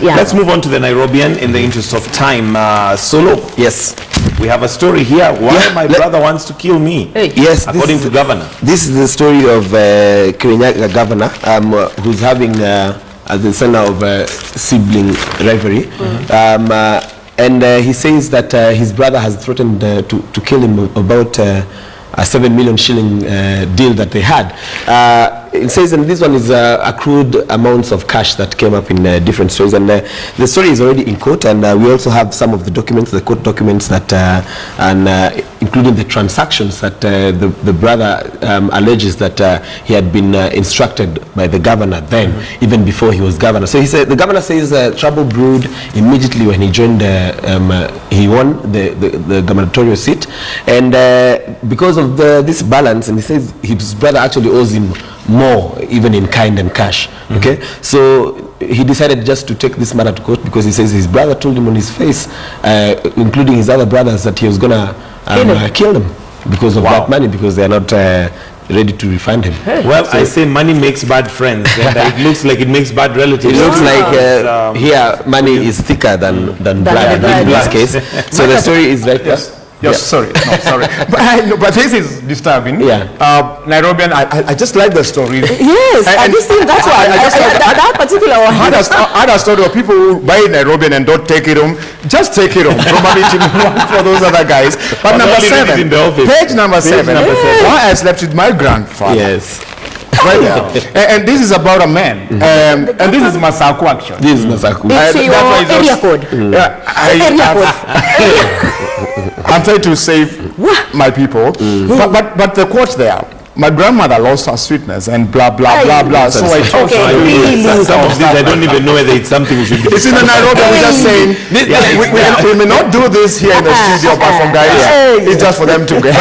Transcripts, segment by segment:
Yeah. Let's move on to the Nairobian in the interest of time. Solo. Yes. We have a story here. Why my brother wants to kill me? Hey. Yes. According to governor. This is the story of Kirinyaga governor, who's having at the center of sibling rivalry. And he says that his brother has threatened to kill him about a 7 million shilling deal that they had. It says, and this one is accrued amounts of cash that came up in different stories, and the story is already in court, and we also have some of the documents, the court documents that, including the transactions that the brother alleges that he had been instructed by the governor then, even before he was governor. So he said, the governor says trouble brewed immediately when he joined, he won the gubernatorial seat, and because of this balance, and he says his brother actually owes him more, even in kind and cash. Okay, so he decided just to take this matter to court because he says his brother told him on his face, including his other brothers, that he was gonna kill them because of that money, because they are not ready to refund him. Well, so I say money makes bad friends, and it looks like it makes bad relatives. It looks like here money is thicker than blood in this case. So the story is right there. Yes, sorry, but this is disturbing. Yeah. Nairobian, I just like the story. Yes, have you seen that one? That particular one. I had a story of people who buy Nairobian and don't take it home. Just take it home. Probably for those other guys. But number 7, page number 7. Why I slept with my grandfather. Yes. Right now. And this is about a man. And this is Masaku actually. This is Masaku. It's your area code. I'm trying to save my people. But the quote there, my grandmother lost her sweetness and blah blah blah blah. So I told some of these I don't even know whether it's something we should be. It's in the Nairobi. We're just saying we may not do this here in the studio, but from guys, it's just for them to get.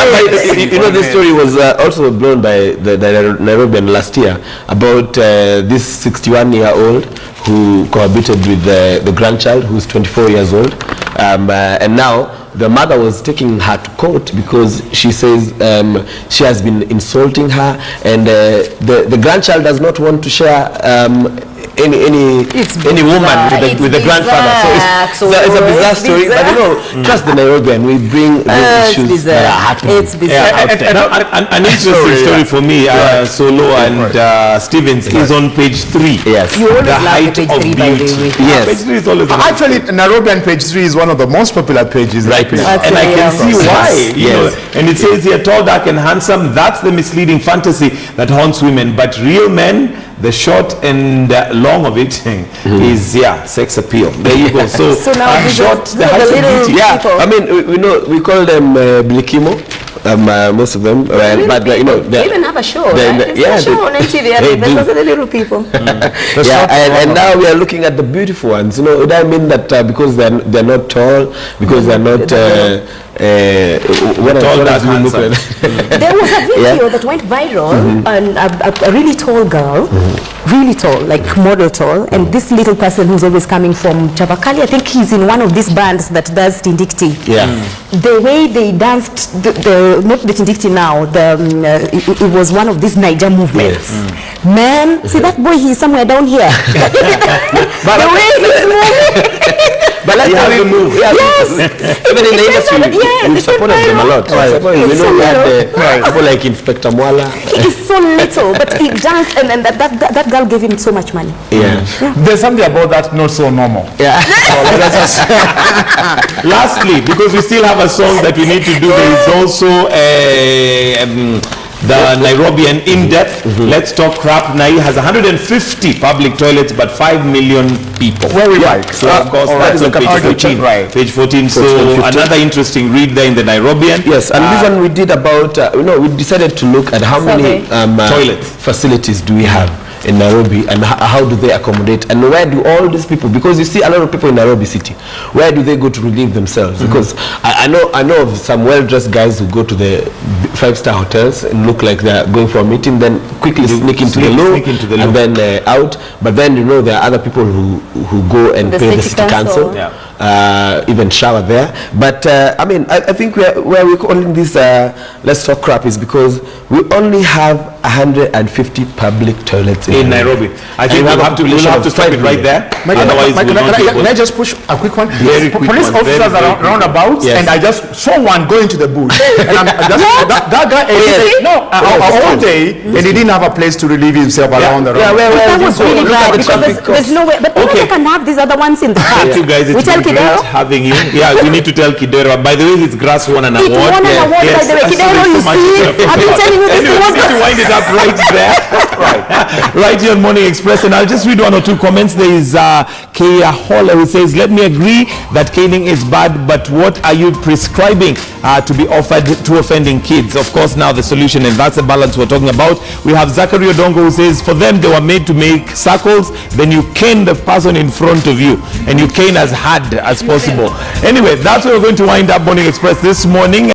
You know, this story was also blown by the Nairobian last year about this 61-year-old who cohabited with the grandchild who's 24 years old, and now the mother was taking her to court because she says she has been insulting her, and the grandchild does not want to share any woman with the grandfather. So it's a bizarre story, but you know, trust the Nairobian, we bring these issues that are happening. It's bizarre. An interesting story for me, Solo and Stevens, is on page 3. Yes. You always The love height page of 3, by the beauty. way. Yes. Page 3 is always Actually, Nairobian page 3 is one of the most popular pages. Right People- now. and I can see why. You Yes. know, and it says here, tall, dark, and handsome. That's the misleading fantasy that haunts women. But real men, the short and long of it is sex appeal. There you go. So, now short, the height of little beauty. Yeah, people. I mean, we call them Bilikimo, most of them, but you know, They even have a show, they- right? yeah, It's a show on MTV. they do. Those are the little people. and now we are looking at the beautiful ones. You know, would I mean that because they're not tall, because they're not what Tall, what dark, does it look handsome. like? There was a video that went viral, and a really tall girl, really tall, like model tall, and this little person who's always coming from Chavakali, I think he's in one of these bands that does Tindikti. Yeah. The way they danced, not the Tindikti now, it was one of these Niger movements. Man, see that boy, he's somewhere down here. The way he's moving. But let's have to move. Yes. Even in the industry, Yes, we it's supported them a lot. viral. We know we had It's people like Inspector Mwala. He's so little, but he danced, and then that girl gave him so much money. Yeah. There's something about that not so normal. Yeah. Lastly, because we still have a song that we need to do, there is also the Nairobian in-depth. Let's talk crap. Nai has 150 public toilets, but 5 million people. Very right. So of course that's on page 14. Right. Page 14. So 15. another interesting read there in the Nairobian. Yes, and this one we did about, we decided to look at how many Toilets. facilities do we have in Nairobi, and how do they accommodate, and where do all these people, because you see a lot of people in Nairobi city, where do they go to relieve themselves? Because I know of some well-dressed guys who go to the 5-star hotels and look like they're going for a meeting, then quickly sneak into the loo, and then out. But then there are other people who go and pay the city council. Even shower there. But I mean, I think where we're calling this Let's Talk Crap is because we only have 150 public toilets in Nairobi. I think we'll have to stop it right there. Otherwise, can I just push a quick one? Very quick Police one, officers are roundabouts, yes. and I just saw one go into the bush. And that guy, all day, and he didn't have a place to relieve himself around the road. That was really bad because there's no way. But okay. Can have these other ones in the car. Thank you guys. It's been great having you. Yeah, we need to tell Kidero. By the way, his grass won an award. It won an award, by the way. Kidero, you see, I've been telling you this. Anyway, we need to wind it up right there. Right here on Morning Express. And I'll just read one or two comments. There is Kaya Holler who says, let me agree that caning is bad, but what are you prescribing to be offered to offending kids? Of course, now the solution, and that's the balance we're talking about. We have Zachary Odongo who says, for them, they were made to make circles, then you cane the person in front of you, and you cane as hard as possible. Anyway, that's where we're going to wind up Morning Express this morning.